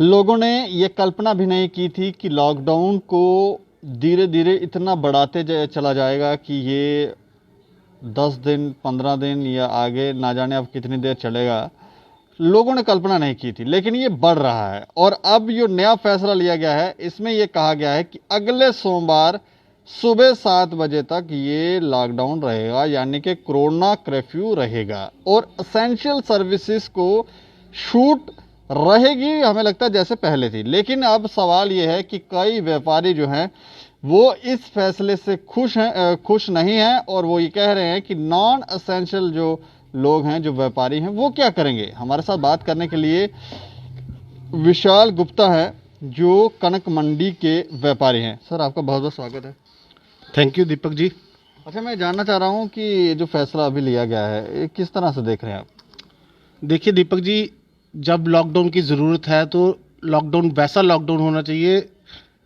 लोगों ने ये कल्पना भी नहीं की थी कि लॉकडाउन को धीरे धीरे इतना बढ़ाते चला जाएगा कि ये 10 दिन 15 दिन या आगे ना जाने अब कितनी देर चलेगा। लोगों ने कल्पना नहीं की थी, लेकिन ये बढ़ रहा है। और अब जो नया फैसला लिया गया है, इसमें ये कहा गया है कि अगले सोमवार सुबह 7 बजे तक ये लॉकडाउन रहेगा, यानी कि कोरोना कर्फ्यू रहेगा और एसेंशियल सर्विसेज को छूट रहेगी, हमें लगता है जैसे पहले थी। लेकिन अब सवाल ये है कि कई व्यापारी जो हैं वो इस फैसले से खुश नहीं हैं और वो ये कह रहे हैं कि नॉन एसेंशियल जो लोग हैं, जो व्यापारी हैं, वो क्या करेंगे। हमारे साथ बात करने के लिए विशाल गुप्ता है, जो कनक मंडी के व्यापारी हैं। सर, आपका बहुत बहुत स्वागत है। Thank you Deepak ji. अच्छा, मैं जानना चाह रहा हूँ कि ये जो फैसला अभी लिया गया है, ये किस तरह से देख रहे हैं आप? देखिए दीपक जी, जब लॉकडाउन की ज़रूरत है तो लॉकडाउन वैसा लॉकडाउन होना चाहिए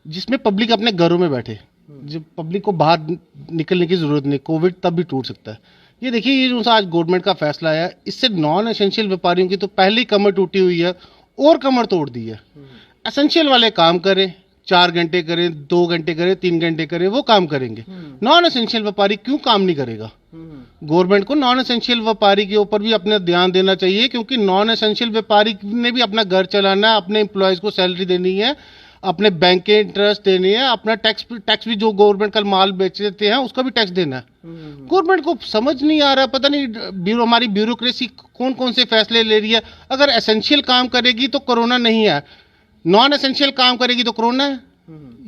जिसमें पब्लिक अपने घरों में बैठे, जब पब्लिक को बाहर निकलने की ज़रूरत नहीं। कोविड तब भी टूट सकता है। ये देखिए, ये जो आज गवर्नमेंट का फैसला आया, इससे नॉन एसेंशियल व्यापारियों की तो पहले ही कमर टूटी हुई है और कमर तोड़ दी है। एसेंशियल वाले काम करें, 4 घंटे करें, 2 घंटे करें, 3 घंटे करें, वो काम करेंगे। नॉन एसेंशियल व्यापारी क्यों काम नहीं करेगा? गवर्नमेंट को नॉन एसेंशियल व्यापारी के ऊपर भी अपना ध्यान देना चाहिए, क्योंकि नॉन एसेंशियल व्यापारी ने भी अपना घर चलाना है, अपने एम्प्लॉयज़ को सैलरी देनी है, अपने बैंक के इंटरेस्ट देनी है, अपना टैक्स भी जो गवर्नमेंट का माल बेच देते हैं उसका भी टैक्स देना है। गवर्नमेंट को समझ नहीं आ रहा, पता नहीं हमारी ब्यूरोक्रेसी कौन कौन से फैसले ले रही है। अगर एसेंशियल काम करेगी तो कोरोना नहीं है, नॉन एसेंशियल काम करेगी तो कोरोना है।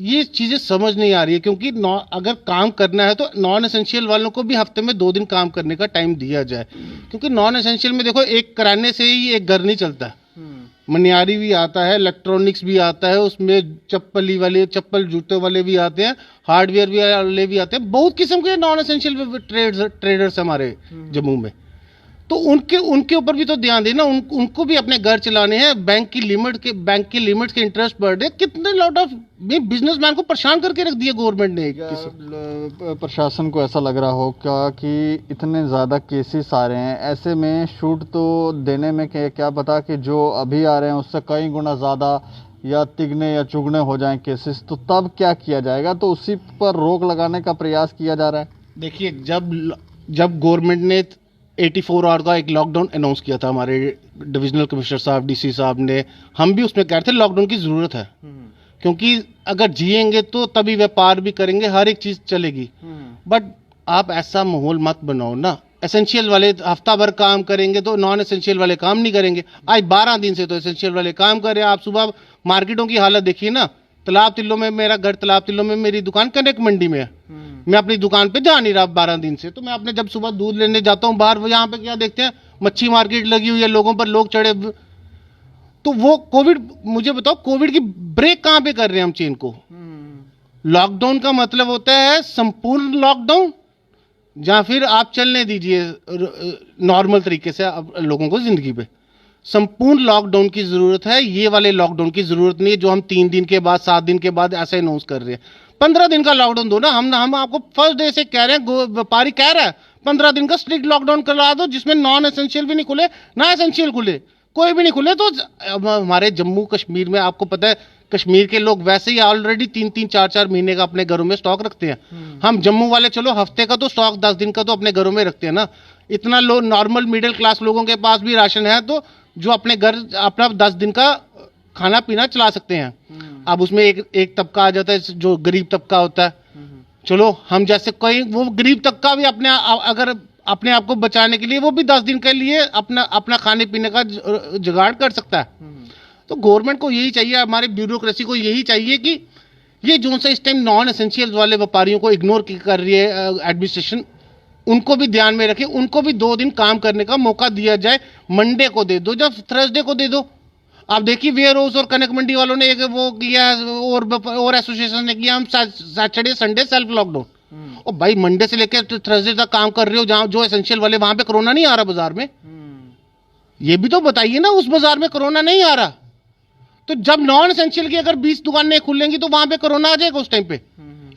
ये चीज़ें समझ नहीं आ रही है, क्योंकि अगर काम करना है तो नॉन एसेंशियल वालों को भी हफ्ते में 2 दिन काम करने का टाइम दिया जाए, क्योंकि नॉन एसेंशियल में देखो, एक कराने से ही एक घर नहीं चलता। मनियारी भी आता है, इलेक्ट्रॉनिक्स भी आता है, उसमें चप्पल जूते वाले भी आते हैं, हार्डवेयर भी वाले भी आते हैं। बहुत किस्म के नॉन एसेंशियल ट्रेडर्स हमारे जम्मू में, तो उनके ऊपर भी तो ध्यान देना। उनको भी अपने घर चलाने हैं। बैंक की लिमिट के इंटरेस्ट बढ़ रहे। कितने लॉट ऑफ बिजनेसमैन को परेशान करके रख दिया गवर्नमेंट ने। प्रशासन को ऐसा लग रहा हो क्या कि इतने ज़्यादा केसेस आ रहे हैं, ऐसे में छूट तो देने में क्या पता कि जो अभी आ रहे हैं उससे कई गुना ज़्यादा या तिगने या चुगने हो जाएं केसेस, तो तब क्या किया जाएगा? तो उसी पर रोक लगाने का प्रयास किया जा रहा है। देखिए, जब गवर्नमेंट ने 84 आवर का एक लॉकडाउन अनाउंस किया था, हमारे डिविजनल कमिश्नर साहब, डीसी साहब ने, हम भी उसमें कह रहे थे लॉकडाउन की ज़रूरत है, क्योंकि अगर जिएंगे तो तभी व्यापार भी करेंगे, हर एक चीज़ चलेगी। बट आप ऐसा माहौल मत बनाओ ना। एसेंशियल वाले हफ्ता भर काम करेंगे तो नॉन एसेंशियल वाले काम नहीं करेंगे। आज 12 दिन से तो एसेंशियल वाले काम कर रहे हैं। आप सुबह मार्केटों की हालत देखिए ना। तालाब तिल्लो में, मेरा घर तालाब तिल्लो में, मेरी दुकान कनक मंडी में है। मैं अपनी दुकान पे जा नहीं रहा 12 दिन से। तो मैं अपने जब सुबह दूध लेने जाता हूँ बाहर, यहाँ पे क्या देखते हैं, मच्छी मार्केट लगी हुई है, लोगों पर लोग चढ़े। तो वो कोविड, मुझे बताओ, कोविड की ब्रेक कहाँ पे कर रहे हैं हम चेन को? लॉकडाउन का मतलब होता है संपूर्ण लॉकडाउन, या फिर आप चलने दीजिए नॉर्मल तरीके से लोगों को जिंदगी पे। संपूर्ण लॉकडाउन की जरूरत है, ये वाले लॉकडाउन की जरूरत नहीं है जो हम 3 दिन के बाद, 7 दिन के बाद ऐसे अनाउंस कर रहे हैं। 15 दिन का लॉकडाउन दो ना। हम आपको फर्स्ट डे से कह रहे हैं, व्यापारी कह रहा है 15 दिन का स्ट्रिक्ट लॉकडाउन करवा दो, जिसमें नॉन एसेंशियल भी नहीं खुले, ना एसेंशियल खुले, कोई भी नहीं खुले। तो हमारे जम्मू कश्मीर में आपको पता है, कश्मीर के लोग वैसे ही ऑलरेडी 3-3, 4-4 महीने का अपने घरों में स्टॉक रखते हैं। हम जम्मू वाले चलो हफ्ते का तो स्टॉक, 10 दिन का तो अपने घरों में रखते हैं ना। इतना लोग नॉर्मल मिडिल क्लास लोगों के पास भी राशन है, तो जो अपने घर अपना 10 दिन का खाना पीना चला सकते हैं। अब उसमें एक तबका आ जाता है जो गरीब तबका होता है। चलो, हम जैसे कोई वो गरीब तबका भी अगर अपने आप को बचाने के लिए वो भी 10 दिन के लिए अपना खाने पीने का जुगाड़ कर सकता है। तो गवर्नमेंट को यही चाहिए, हमारे ब्यूरोक्रेसी को यही चाहिए कि ये जो सा इस टाइम नॉन एसेंशियल वाले व्यापारियों को इग्नोर कर रही है एडमिनिस्ट्रेशन, उनको भी ध्यान में रखे, उनको भी 2 दिन काम करने का मौका दिया जाए। मंडे को दे दो, जब थर्सडे को दे दो। आप देखिए, वेयर हाउस और कनक मंडी वालों ने एक वो किया, और एसोसिएशन ने किया, हम सैटरडे संडे सेल्फ लॉकडाउन। और भाई, मंडे से लेकर थर्सडे तक काम कर रहे हो, जहां जो एसेंशियल वाले, वहां पे कोरोना नहीं आ रहा बाजार में? ये भी तो बताइए ना, उस बाजार में कोरोना नहीं आ रहा। तो जब नॉन एसेंशियल की अगर 20 दुकानें खुलेंगी तो वहां पे कोरोना आ जाएगा उस टाइम पे।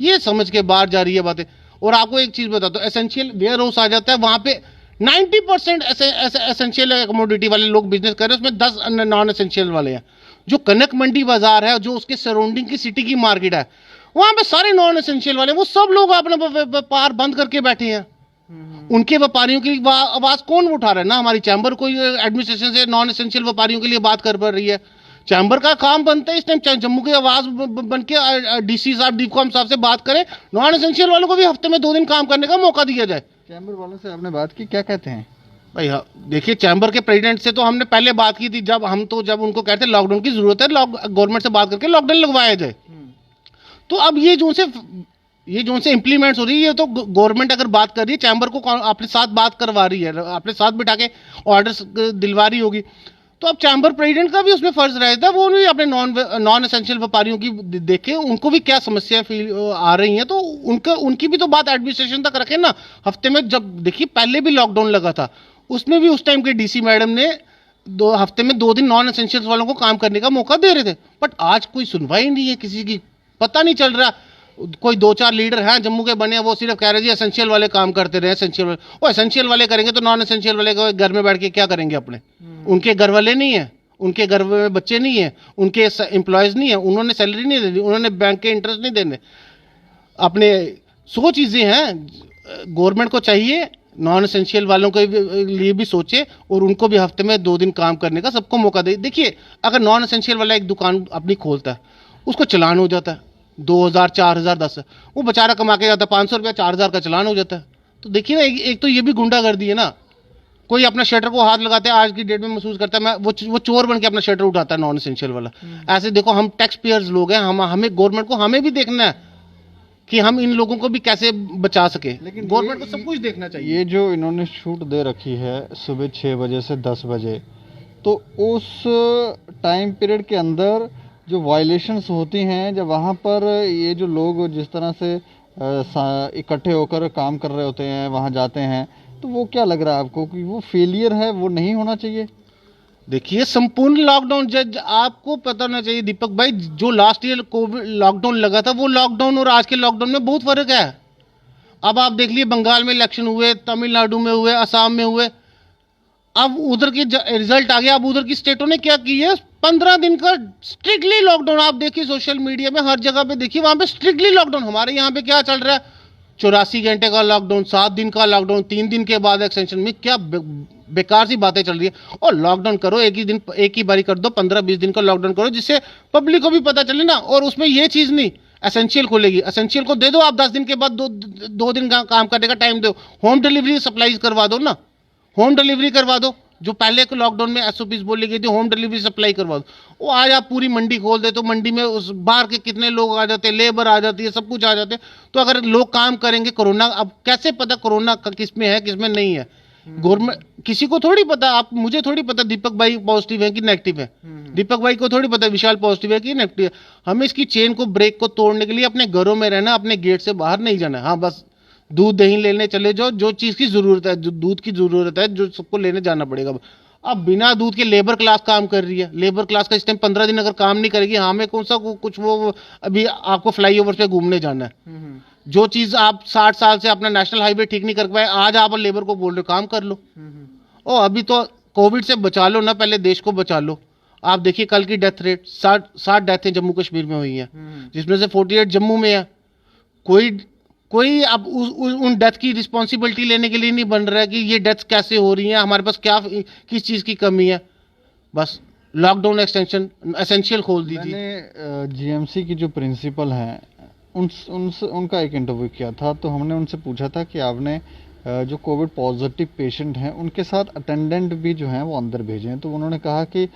ये समझ के बाहर जा रही है बातें। और आपको एक चीज बताता हूं, एसेंशियल वेयर हाउस आ जाता है, वहां पे 90% एसेंशियल कमोडिटी वाले लोग बिजनेस कर रहे हैं, उसमें 10 नॉन एसेंशियल वाले हैं। जो कनक मंडी बाजार है, जो उसके सराउंडिंग की सिटी की मार्केट है, वहां पे सारे नॉन एसेंशियल वाले वो सब लोग अपना व्यापार बंद करके बैठे हैं। उनके व्यापारियों की आवाज कौन उठा रहा है? ना हमारी चैम्बर कोई एडमिनिस्ट्रेशन से नॉन एसेंशियल व्यापारियों के लिए बात कर पा रही है। चैम्बर का काम बनता है इस टाइम जम्मू की आवाज बन के डीसी साहब, डीकॉम साहब से बात करें, नॉन एसेंशियल वालों को भी हफ्ते में 2 दिन काम करने का मौका दिया जाए। चैम्बर वालों से आपने बात की, क्या कहते हैं? भाई हाँ, देखिए चैम्बर के प्रेसिडेंट से तो हमने पहले बात की थी, जब उनको कहते लॉकडाउन की जरूरत है, गवर्नमेंट से बात करके लॉकडाउन लगवाया जाए। तो अब ये जो से इंप्लीमेंट्स हो रही है, ये तो गवर्नमेंट अगर बात कर रही है, चैम्बर को अपने साथ बात करवा रही है, अपने साथ बिठा के ऑर्डर्स दिलवा रही होगी, तो अब चैम्बर प्रेसिडेंट का भी उसमें फर्ज रहता है, वो भी अपने नॉन एसेंशियल व्यापारियों की देखे, उनको भी क्या समस्या फील आ रही है, तो उनकी भी तो बात एडमिनिस्ट्रेशन तक रखे ना। हफ्ते में जब देखिए पहले भी लॉकडाउन लगा था, उसमें भी उस टाइम के डीसी मैडम ने हफ्ते में 2 दिन नॉन एसेंशियल वालों को काम करने का मौका दे रहे थे। बट आज कोई सुनवाई नहीं है किसी की, पता नहीं चल रहा। कोई 2-4 लीडर हैं जम्मू के बने, वो सिर्फ कह रहे जी एसेंशियल वाले काम करते रहे, एसेंशियल वाले। वो एसेंशियल वाले करेंगे तो नॉन एसेंशियल वाले घर में बैठ के क्या करेंगे अपने? उनके घर वाले नहीं है, उनके घर में बच्चे नहीं है, उनके एम्प्लॉयज नहीं है, उन्होंने सैलरी नहीं देनी, उन्होंने बैंक के इंटरेस्ट नहीं देने अपने। 100 चीजें हैं। गवर्नमेंट को चाहिए नॉन एसेंशियल वालों के लिए भी सोचे और उनको भी हफ्ते में 2 दिन काम करने का सबको मौका दे। देखिए अगर नॉन एसेंशियल वाला एक दुकान अपनी खोलता है, उसको चलान हो जाता है 2000, 4000, 10, वो बेचारा कमा के जाता है 500 रुपया, 4000 का चलान हो जाता है। तो देखिए ना, एक तो ये भी गुंडागर्दी है ना। कोई अपना शटर को हाथ लगाता है, आज की डेट में महसूस करता है मैं वो चोर बन के अपना शटर उठाता है नॉन एसेंशियल वाला। ऐसे देखो, हम टैक्स पेयर्स लोग हैं, हमें गवर्नमेंट को हमें भी देखना है कि हम इन लोगों को भी कैसे बचा सके। लेकिन गवर्नमेंट को सब कुछ देखना चाहिए। ये जो इन्होंने छूट दे रखी है सुबह 6 बजे से 10 बजे, तो उस टाइम पीरियड के अंदर जो वायलेशंस होती हैं, जब वहाँ पर ये जो लोग जिस तरह से इकट्ठे होकर काम कर रहे होते हैं, वहाँ जाते हैं, तो वो क्या लग रहा है आपको कि वो फेलियर है, वो नहीं होना चाहिए? देखिए संपूर्ण लॉकडाउन, जज आपको पता होना चाहिए दीपक भाई, जो लास्ट ईयर कोविड लॉकडाउन लगा था, वो लॉकडाउन और आज के लॉकडाउन में बहुत फर्क है। अब आप देख लिए बंगाल में इलेक्शन हुए, तमिलनाडु में हुए, असम में हुए, अब उधर की रिजल्ट आ गया। अब उधर की स्टेटों ने क्या की है, 15 दिन का स्ट्रिक्टली लॉकडाउन। आप देखिए सोशल मीडिया में हर जगह पे देखिए, वहां पे स्ट्रिक्टली लॉकडाउन। हमारे यहाँ पे क्या चल रहा है, 84 घंटे का लॉकडाउन, 7 दिन का लॉकडाउन, 3 दिन के बाद एक्सटेंशन में। क्या बेकार सी बातें चल रही है। और लॉकडाउन करो, एक ही बारी कर दो, 15-20 दिन का लॉकडाउन करो, जिससे पब्लिक को भी पता चले ना। और उसमें ये चीज नहीं, एसेंशियल खोलेगी, एसेंशियल को दे दो आप 10 दिन के बाद, दो दिन का काम करने का टाइम दो। होम डिलीवरी सप्लाई करवा दो ना, होम डिलीवरी करवा दो। जो पहले के लॉकडाउन में एसओपीज बोली गई थी, होम डिलीवरी सप्लाई करवा दो। वो आज आप पूरी मंडी खोल दे तो मंडी में उस बाहर के कितने लोग आ जाते हैं, लेबर आ जाती है, सब कुछ आ जाते हैं। तो अगर लोग काम करेंगे, कोरोना अब कैसे पता कोरोना किस में है, किस में नहीं है? गवर्नमेंट किसी को थोड़ी पता। आप मुझे थोड़ी पता दीपक भाई पॉजिटिव है कि नेगेटिव है, दीपक भाई को थोड़ी पता विशाल पॉजिटिव है कि नेगेटिव है। हमें इसकी चेन को, ब्रेक को तोड़ने के लिए अपने घरों में रहना, अपने गेट से बाहर नहीं जाना। हाँ बस दूध दही लेने चले जाओ, जो चीज की जरूरत है, जो दूध की जरूरत है, जो सबको लेने जाना पड़ेगा। अब बिना दूध के लेबर क्लास काम कर रही है। लेबर क्लास का इस टाइम 15 दिन अगर काम नहीं करेगी, हमें कौन सा कुछ वो अभी आपको फ्लाईओवर पे घूमने जाना है। जो चीज आप 60 साल से अपना नेशनल हाईवे ठीक नहीं कर पाए, आज आप लेबर को बोल रहे हो काम कर लो। और अभी तो कोविड से बचा लो ना, पहले देश को बचा लो। आप देखिए कल की डेथ रेट 60 डेथें जम्मू कश्मीर में हुई हैं, जिसमें से 48 जम्मू में है। कोई अब उन डेथ की रिस्पॉन्सिबिलिटी लेने के लिए नहीं बन रहा है कि ये डेथ कैसे हो रही है, हमारे पास क्या किस चीज़ की कमी है। बस लॉकडाउन एक्सटेंशन, एसेंशियल खोल दीजिए। मैंने जीएमसी की जो प्रिंसिपल हैं उनका एक इंटरव्यू किया था, तो हमने उनसे पूछा था कि आपने जो कोविड पॉजिटिव पेशेंट हैं उनके साथ अटेंडेंट भी जो हैं वो अंदर भेजे हैं। तो उन्होंने कहा कि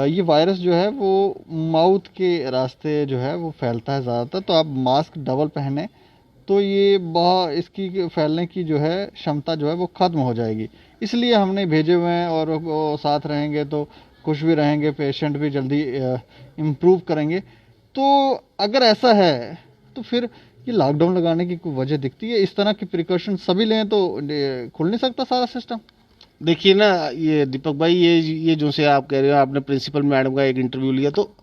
ये वायरस जो है वो माउथ के रास्ते जो है वो फैलता है ज़्यादातर, तो आप मास्क डबल पहने तो ये इसकी फैलने की जो है क्षमता जो है वो ख़त्म हो जाएगी। इसलिए हमने भेजे हुए हैं, और वो साथ रहेंगे तो खुश भी रहेंगे, पेशेंट भी जल्दी इम्प्रूव करेंगे। तो अगर ऐसा है तो फिर ये लॉकडाउन लगाने की कोई वजह दिखती है? इस तरह की प्रिकॉशन सभी लें तो खुल नहीं सकता सारा सिस्टम? देखिए ना ये दीपक भाई, ये जो से आप कह रहे हो, आपने प्रिंसिपल मैडम का एक इंटरव्यू लिया, तो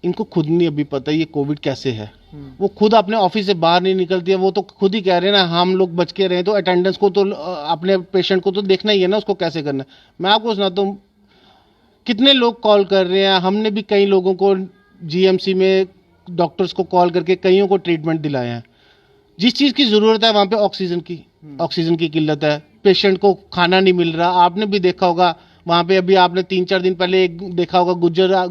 इनको खुद नहीं अभी पता ये कोविड कैसे है। वो खुद अपने ऑफिस से बाहर नहीं निकलती है। वो तो खुद ही कह रहे हैं ना, हम लोग बच के रहे, तो अटेंडेंस को तो अपने पेशेंट को तो देखना ही है ना, उसको कैसे करना है। मैं आपको सुनाता हूँ, कितने लोग कॉल कर रहे हैं, हमने भी कई लोगों को जीएमसी में डॉक्टर्स को कॉल करके कईयों को ट्रीटमेंट दिलाए हैं। जिस चीज़ की ज़रूरत है वहाँ पे ऑक्सीजन की किल्लत है, पेशेंट को खाना नहीं मिल रहा। आपने भी देखा होगा वहाँ पे, अभी आपने 3-4 दिन पहले एक देखा होगा,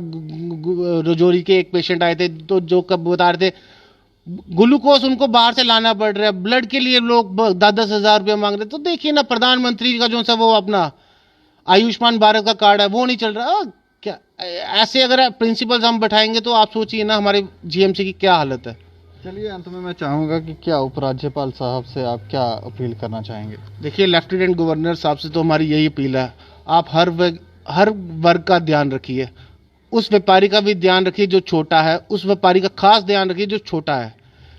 रजौरी के एक पेशेंट आए थे, तो जो कब बता रहे थे ग्लूकोज उनको बाहर से लाना पड़ रहा है, ब्लड के लिए लोग 10-10 हज़ार रुपये मांग रहे। तो देखिए ना, प्रधानमंत्री का जो सा वो अपना आयुष्मान भारत का कार्ड है वो नहीं चल रहा। क्या ऐसे अगर प्रिंसिपल्स हम बैठाएंगे तो आप सोचिए ना हमारे जीएमसी की क्या हालत है। चलिए, अंत में मैं चाहूँगा कि क्या उपराज्यपाल साहब से आप क्या अपील करना चाहेंगे? देखिए, लेफ्टिनेंट गवर्नर साहब से तो हमारी यही अपील है, आप हर वर्ग का ध्यान रखिए। उस व्यापारी का भी ध्यान रखिए जो छोटा है, उस व्यापारी का खास ध्यान रखिए जो छोटा है,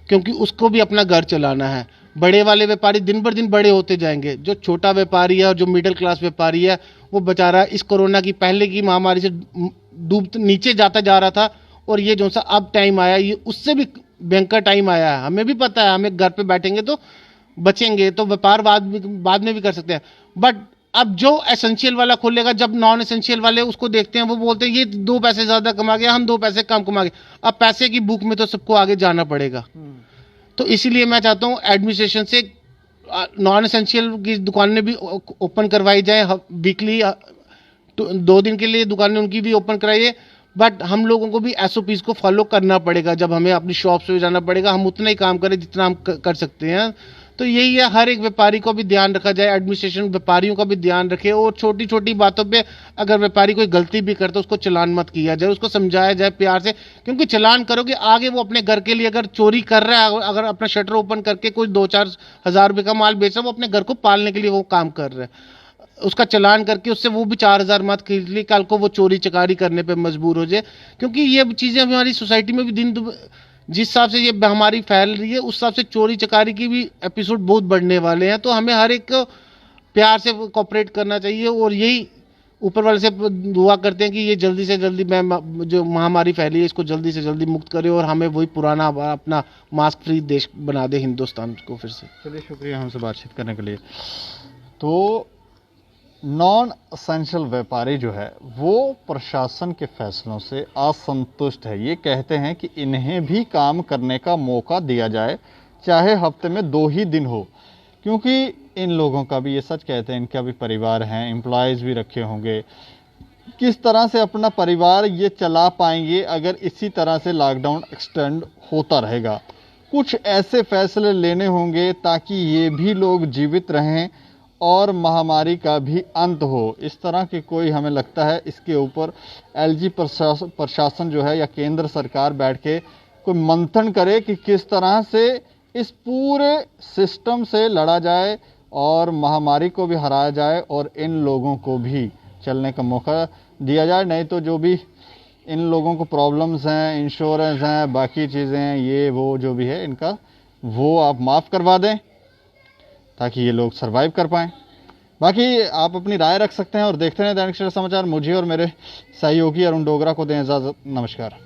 क्योंकि उसको भी अपना घर चलाना है। बड़े वाले व्यापारी दिन पर दिन बड़े होते जाएंगे, जो छोटा व्यापारी है और जो मिडिल क्लास व्यापारी है वो बेचारा इस कोरोना की पहले की महामारी से डूब नीचे जाता जा रहा था, और ये जो सा अब टाइम आया ये उससे भी भयंकर टाइम आया है। हमें भी पता है, हमें घर पे बैठेंगे तो बचेंगे तो व्यापार बाद में भी कर सकते हैं, बट अब जो एसेंशियल वाला खोलेगा, जब नॉन एसेंशियल वाले उसको देखते हैं वो बोलते हैं ये 2 पैसे ज्यादा कमा गया, हम 2 पैसे कम कमा गए। अब पैसे की भूख में तो सबको आगे जाना पड़ेगा। तो इसीलिए मैं चाहता हूँ एडमिनिस्ट्रेशन से नॉन एसेंशियल की दुकानें भी ओपन करवाई जाए, वीकली 2 दिन के लिए दुकानें उनकी भी ओपन कराइए। बट हम लोगों को भी एसओपीज को फॉलो करना पड़ेगा। जब हमें अपनी शॉप से जाना पड़ेगा, हम उतना ही काम करें जितना हम कर सकते हैं। तो यही है, हर एक व्यापारी को भी ध्यान रखा जाए, एडमिनिस्ट्रेशन व्यापारियों का भी ध्यान रखे, और छोटी छोटी बातों पे अगर व्यापारी कोई गलती भी करता है उसको चालान मत किया जाए, उसको समझाया जाए प्यार से। क्योंकि चालान करोगे आगे वो अपने घर के लिए अगर चोरी कर रहा है, अगर अपना शटर ओपन करके कोई 2-4 हज़ार रुपये का माल बेच रहा है, वो अपने घर को पालने के लिए वो काम कर रहा है, उसका चालान करके उससे वो भी 4,000 मत खरीद ली, कल को वो चोरी चकारी करने पे मजबूर हो जाए। क्योंकि ये चीज़ें हमारी सोसाइटी में भी जिस हिसाब से ये महामारी फैल रही है उस हिसाब से चोरी चकारी की भी एपिसोड बहुत बढ़ने वाले हैं। तो हमें हर एक को प्यार से कोऑपरेट करना चाहिए, और यही ऊपर वाले से दुआ करते हैं कि ये जल्दी से जल्दी जो महामारी फैली है इसको जल्दी से जल्दी मुक्त करे, और हमें वही पुराना अपना मास्क फ्री देश बना दे हिंदुस्तान को फिर से। चलिए, शुक्रिया हमसे बातचीत करने के लिए। तो नॉन असेंशियल व्यापारी जो है वो प्रशासन के फैसलों से असंतुष्ट है। ये कहते हैं कि इन्हें भी काम करने का मौका दिया जाए, चाहे हफ्ते में 2 ही दिन हो, क्योंकि इन लोगों का भी, ये सच कहते हैं, इनका भी परिवार हैं, एम्प्लॉयज़ भी रखे होंगे। किस तरह से अपना परिवार ये चला पाएंगे अगर इसी तरह से लॉकडाउन एक्सटेंड होता रहेगा? कुछ ऐसे फैसले लेने होंगे ताकि ये भी लोग जीवित रहें और महामारी का भी अंत हो। इस तरह की कोई, हमें लगता है इसके ऊपर एलजी प्रशासन जो है या केंद्र सरकार बैठ के कोई मंथन करे कि किस तरह से इस पूरे सिस्टम से लड़ा जाए और महामारी को भी हराया जाए और इन लोगों को भी चलने का मौका दिया जाए। नहीं तो जो भी इन लोगों को प्रॉब्लम्स हैं, इंश्योरेंस हैं, बाकी चीज़ें हैं, ये वो जो भी है इनका, वो आप माफ़ करवा दें ताकि ये लोग सरवाइव कर पाएँ। बाकी आप अपनी राय रख सकते हैं और देखते रहें दैनिक सवेरा समाचार। मुझे और मेरे सहयोगी अरुण डोगरा को दें इजाज़त। नमस्कार।